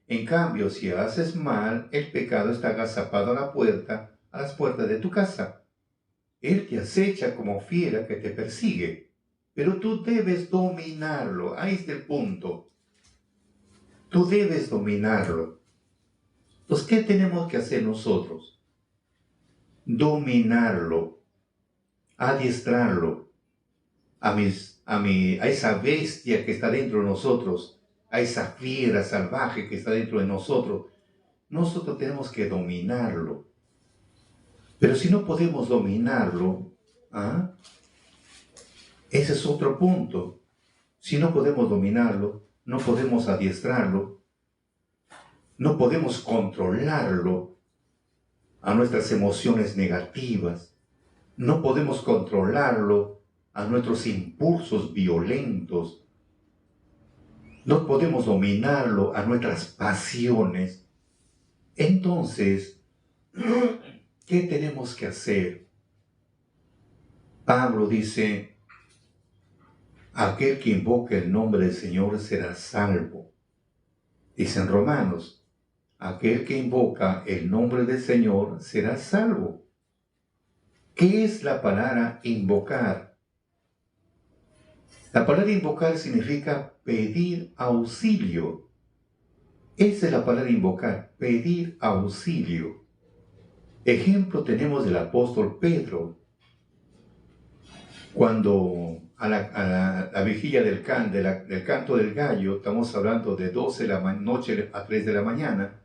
En cambio, si haces mal, el pecado está agazapado a las puertas de tu casa. Él te acecha como fiera que te persigue, pero tú debes dominarlo. Ahí está el punto. Tú debes dominarlo. Entonces, ¿qué tenemos que hacer nosotros? dominarlo, adiestrarlo a esa bestia que está dentro de nosotros, a esa fiera salvaje que está dentro de nosotros. Nosotros tenemos que dominarlo. Pero si no podemos dominarlo, ¿ah? Ese es otro punto. Si no podemos dominarlo, no podemos adiestrarlo, no podemos controlarlo a nuestras emociones negativas, no podemos controlarlo a nuestros impulsos violentos, no podemos dominarlo a nuestras pasiones. Entonces, ¿qué tenemos que hacer? Pablo dice, aquel que invoque el nombre del Señor será salvo. Dice en Romanos, aquel que invoca el nombre del Señor será salvo. ¿Qué es la palabra invocar? La palabra invocar significa pedir auxilio. Esa es la palabra invocar, pedir auxilio. Ejemplo tenemos del apóstol Pedro, cuando a la vigilia del canto del gallo, estamos hablando de 12 de la noche a 3 de la mañana,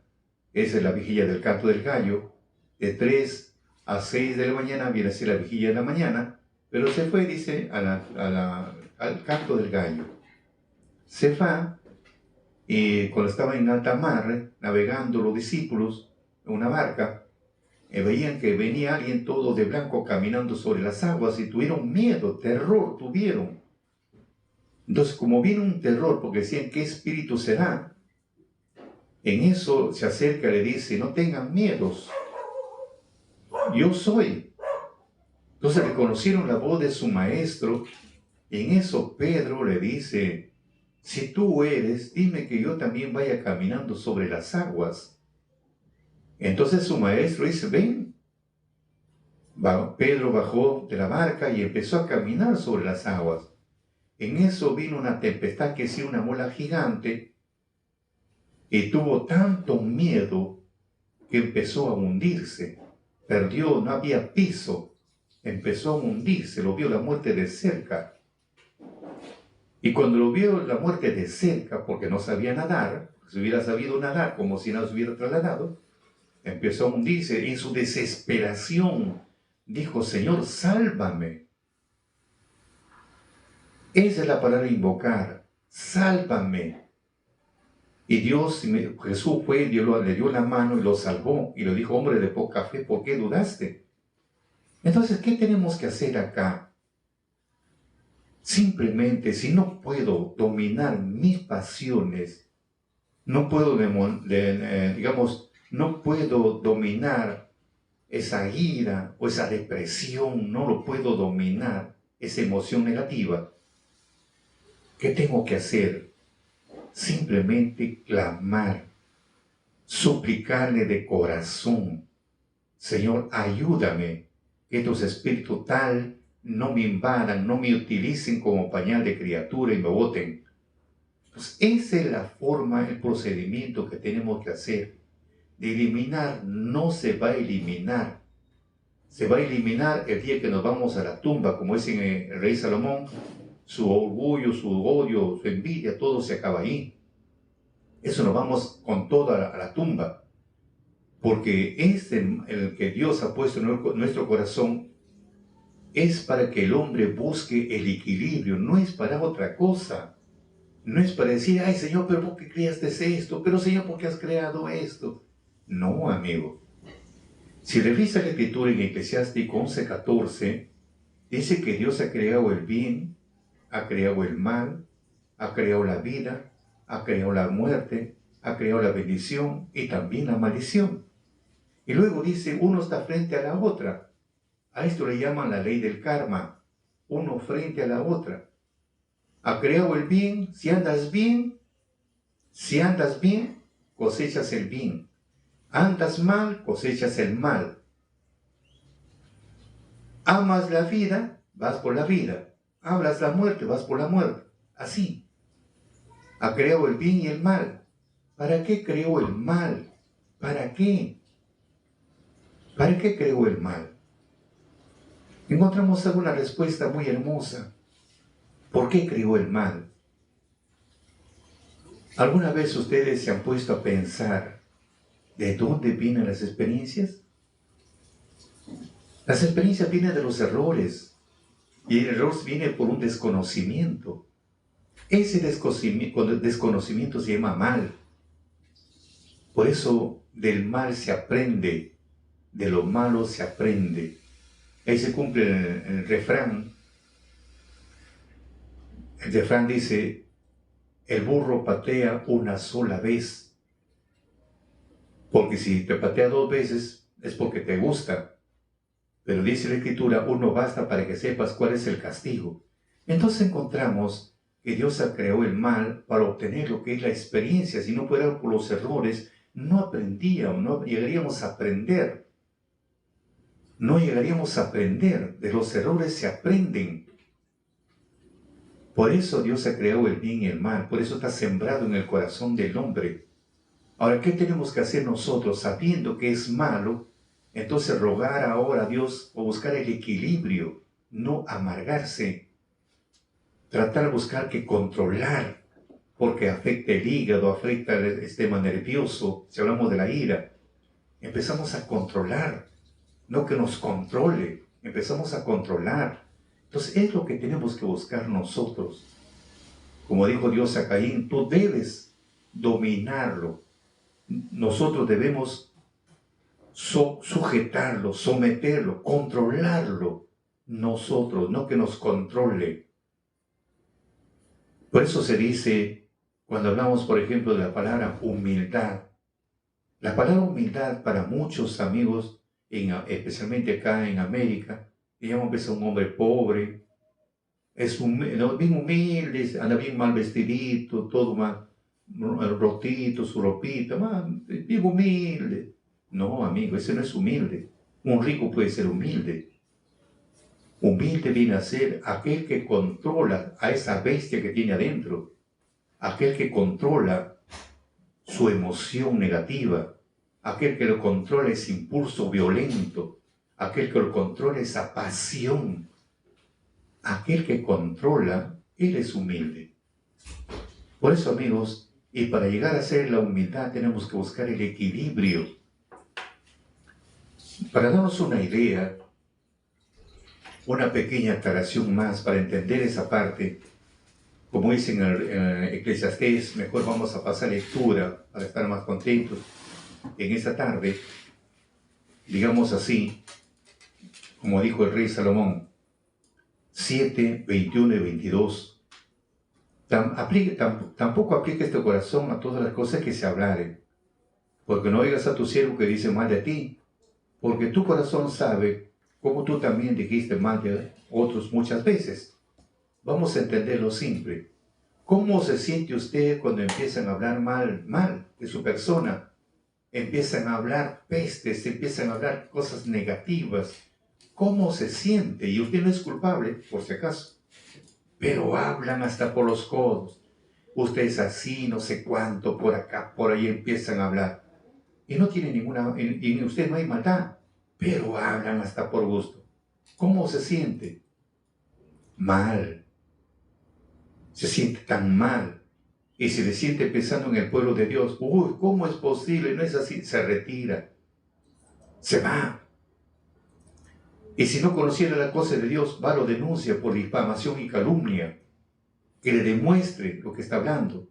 esa es la vigilia del canto del gallo, de 3 a 6 de la mañana viene a ser la vigilia de la mañana, pero se fue, dice, al canto del gallo. Se va, y cuando estaba en alta mar, navegando los discípulos en una barca, veían que venía alguien todo de blanco caminando sobre las aguas y tuvieron miedo, terror tuvieron. Entonces, como vino un terror, porque decían, ¿qué espíritu será? En eso se acerca y le dice, no tengan miedos, yo soy. Entonces reconocieron la voz de su maestro, y en eso Pedro le dice, si tú eres, dime que yo también vaya caminando sobre las aguas. Entonces su maestro dice, ven. Pedro bajó de la barca y empezó a caminar sobre las aguas. En eso vino una tempestad que es una ola gigante, y tuvo tanto miedo que empezó a hundirse. Perdió, no había piso, empezó a hundirse, lo vio la muerte de cerca. Y cuando lo vio la muerte de cerca, porque no sabía nadar, si hubiera sabido nadar como si no se hubiera trasladado, empezó a hundirse. En su desesperación dijo, Señor, sálvame. Esa es la palabra invocar, sálvame. Y Jesús fue, Dios le dio la mano y lo salvó. Y le dijo, hombre de poca fe, ¿por qué dudaste? Entonces, ¿qué tenemos que hacer acá? Simplemente, si no puedo dominar mis pasiones, no puedo, no puedo dominar esa ira o esa depresión, no lo puedo dominar, esa emoción negativa. ¿Qué tengo que hacer? Simplemente clamar, suplicarle de corazón, Señor, ayúdame, que estos espíritus tal no me invadan, no me utilicen como pañal de criatura y me boten. Pues esa es la forma, el procedimiento que tenemos que hacer. De eliminar no se va a eliminar. Se va a eliminar el día que nos vamos a la tumba, como dice el rey Salomón, su orgullo, su odio, su envidia, todo se acaba ahí. Eso nos vamos con todo a la tumba. Porque el que Dios ha puesto en nuestro corazón es para que el hombre busque el equilibrio, no es para otra cosa. No es para decir, ay Señor, pero ¿por qué creaste esto? Pero Señor, ¿por qué has creado esto? No, amigo. Si revisa la escritura en Eclesiástico 11:14, dice que Dios ha creado el bien, ha creado el mal, ha creado la vida, ha creado la muerte, ha creado la bendición y también la maldición. Y luego dice, uno está frente a la otra. A esto le llaman la ley del karma, uno frente a la otra. Ha creado el bien, si andas bien, cosechas el bien. Andas mal, cosechas el mal. Amas la vida, vas por la vida. Hablas la muerte, vas por la muerte. Así. Ha creado el bien y el mal. ¿Para qué creó el mal? ¿Para qué? ¿Para qué creó el mal? encontramos alguna respuesta muy hermosa. ¿Por qué creó el mal? ¿Alguna vez ustedes se han puesto a pensar de dónde vienen las experiencias? Las experiencias vienen de los errores, y el error viene por un desconocimiento. Ese desconocimiento se llama mal. Por eso del mal se aprende, de lo malo se aprende. Ahí se cumple el refrán. El refrán dice, el burro patea una sola vez. Porque si te patea 2 veces es porque te gusta. Pero dice la Escritura, uno basta para que sepas cuál es el castigo. Entonces encontramos que Dios creó el mal para obtener lo que es la experiencia. Si no fuera por los errores, no aprendíamos, no llegaríamos a aprender. No llegaríamos a aprender. De los errores se aprenden. Por eso Dios ha creado el bien y el mal. Por eso está sembrado en el corazón del hombre. Ahora, ¿qué tenemos que hacer nosotros sabiendo que es malo? Entonces rogar ahora a Dios o buscar el equilibrio, no amargarse. Tratar de buscar que controlar, porque afecta el hígado, afecta el sistema nervioso. Si hablamos de la ira, empezamos a controlar, no que nos controle, empezamos a controlar. Entonces es lo que tenemos que buscar nosotros. Como dijo Dios a Caín, tú debes dominarlo. Nosotros debemos sujetarlo, someterlo, controlarlo. Nosotros, no que nos controle. Por eso se dice, cuando hablamos, por ejemplo, de la palabra humildad, la palabra humildad para muchos amigos, especialmente acá en América, digamos, a un hombre pobre, es bien humilde, anda bien mal vestidito, todo mal rotito, su ropita, bien humilde. No, amigo, ese no es humilde. Un rico puede ser humilde. Humilde viene a ser aquel que controla a esa bestia que tiene adentro, aquel que controla su emoción negativa, aquel que lo controla ese impulso violento, aquel que lo controla esa pasión, aquel que controla, él es humilde. Por eso, amigos, y para llegar a ser la humildad tenemos que buscar el equilibrio. Para darnos una idea, una pequeña aclaración más para entender esa parte, como dice en Eclesiastés, mejor vamos a pasar lectura para estar más contentos en esta tarde, digamos así, como dijo el rey Salomón, 7, 21 y 22. Tampoco aplica este corazón a todas las cosas que se hablaren, porque no oigas a tu siervo que dice mal de ti, porque tu corazón sabe cómo tú también dijiste mal de otros muchas veces. Vamos a entenderlo simple. ¿Cómo se siente usted cuando empiezan a hablar mal de su persona? Empiezan a hablar pestes, empiezan a hablar cosas negativas. ¿Cómo se siente? Y usted no es culpable, por si acaso. Pero hablan hasta por los codos. Usted es así, no sé cuánto, por acá, por ahí empiezan a hablar. Y no tiene en usted no hay maldad, pero hablan hasta por gusto. ¿Cómo se siente? Mal. Se siente tan mal. Y si se siente pensando en el pueblo de Dios, uy, ¿cómo es posible? No es así, se retira. Se va. Y si no conociera la cosa de Dios, va, lo denuncia por difamación y calumnia. Que le demuestre lo que está hablando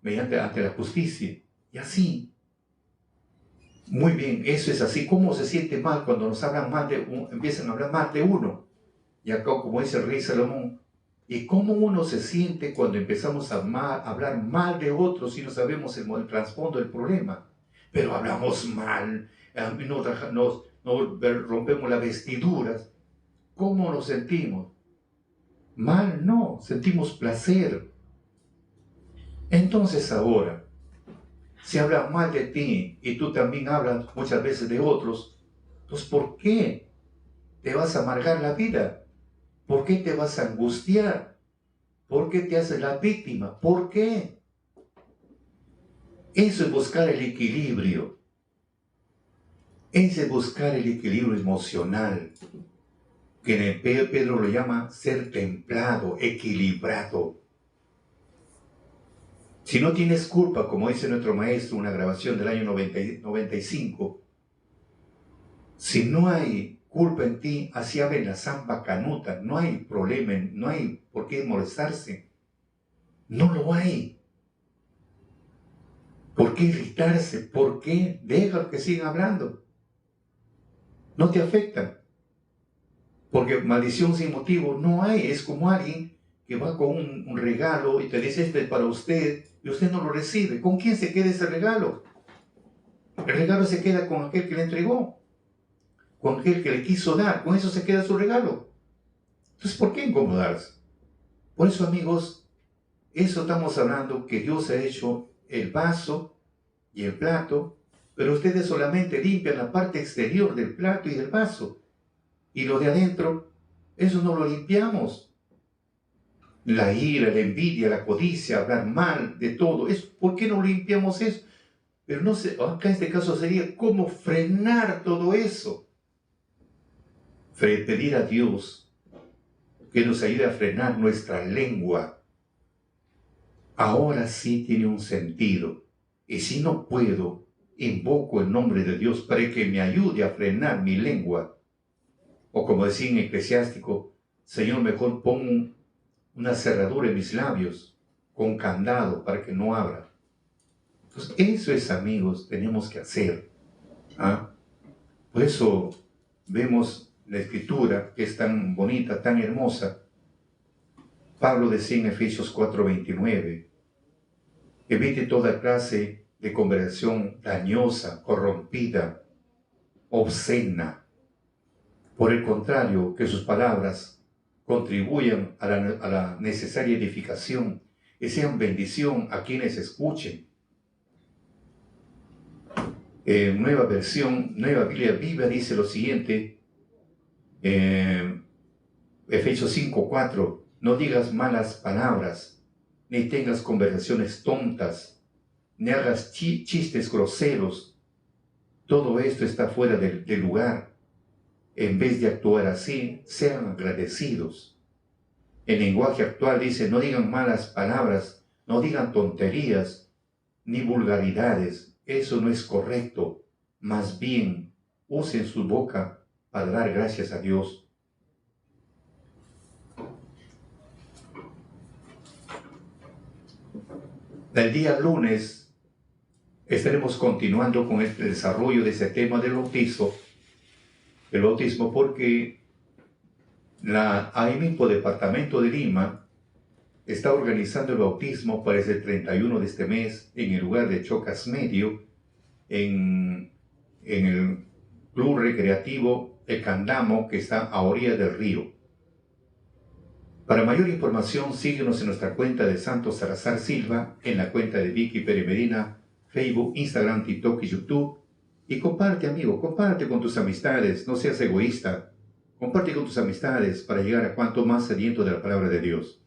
ante la justicia. Y así. Muy bien, eso es así. ¿Cómo se siente mal cuando nos hablan mal empiezan a hablar mal de uno? Y acá, como dice el rey Salomón, ¿y cómo uno se siente cuando empezamos a hablar mal de otros y no sabemos el trasfondo del problema? Pero hablamos mal, nos rompemos las vestiduras. ¿Cómo nos sentimos? Mal no, sentimos placer. Entonces ahora, si hablan mal de ti y tú también hablas muchas veces de otros, pues ¿por qué te vas a amargar la vida? ¿Por qué te vas a angustiar? ¿Por qué te haces la víctima? ¿Por qué? Eso es buscar el equilibrio. Eso es buscar el equilibrio emocional. que Pedro lo llama ser templado, equilibrado. Si no tienes culpa, como dice nuestro maestro, una grabación del año 95, si no hay culpa en ti, así abre la zamba canuta, no hay problema, no hay por qué molestarse. No lo hay. ¿Por qué irritarse? ¿Por qué? Deja que sigan hablando. No te afectan. Porque maldición sin motivo no hay. Es como alguien que va con un regalo y te dice, este es para usted, y usted no lo recibe. ¿Con quién se queda ese regalo? El regalo se queda con aquel que le entregó, con aquel que le quiso dar. Con eso se queda su regalo. Entonces, ¿por qué incomodarse? Por eso, amigos, eso estamos hablando, que Dios ha hecho el vaso y el plato, pero ustedes solamente limpian la parte exterior del plato y del vaso. Y lo de adentro, eso no lo limpiamos. La ira, la envidia, la codicia, hablar mal de todo. ¿Por qué no limpiamos eso? Pero no sé, acá en este caso sería cómo frenar todo eso. Pedir a Dios que nos ayude a frenar nuestra lengua. Ahora sí tiene un sentido. Y si no puedo, invoco el nombre de Dios para que me ayude a frenar mi lengua. O como decía en Eclesiástico, Señor, mejor pon una cerradura en mis labios con candado para que no abra. Entonces, eso es, amigos, tenemos que hacer. ¿Ah? Por eso vemos la Escritura, que es tan bonita, tan hermosa. Pablo decía en Efesios 4:29, evite toda clase de conversación dañosa, corrompida, obscena. Por el contrario, que sus palabras contribuyan a la necesaria edificación y sean bendición a quienes escuchen. Nueva versión, Nueva Biblia Viva dice lo siguiente, Efesios 5:4, no digas malas palabras, ni tengas conversaciones tontas, ni hagas chistes groseros. Todo esto está fuera del lugar. En vez de actuar así, sean agradecidos. El lenguaje actual dice, no digan malas palabras, no digan tonterías, ni vulgaridades. Eso no es correcto. Más bien, usen su boca para dar gracias a Dios. El día lunes estaremos continuando con el desarrollo de ese tema del bautismo. El bautismo porque ahí mismo Departamento de Lima está organizando el bautismo para el 31 de este mes en el lugar de Chocas Medio, en el Club Recreativo El Candamo, que está a orilla del río. Para mayor información, síguenos en nuestra cuenta de Santos Salazar Silva, en la cuenta de Vicky Pérez Medina, Facebook, Instagram, TikTok y YouTube. Y comparte, amigo, comparte con tus amistades, no seas egoísta. Comparte con tus amistades para llegar a cuanto más sediento de la palabra de Dios.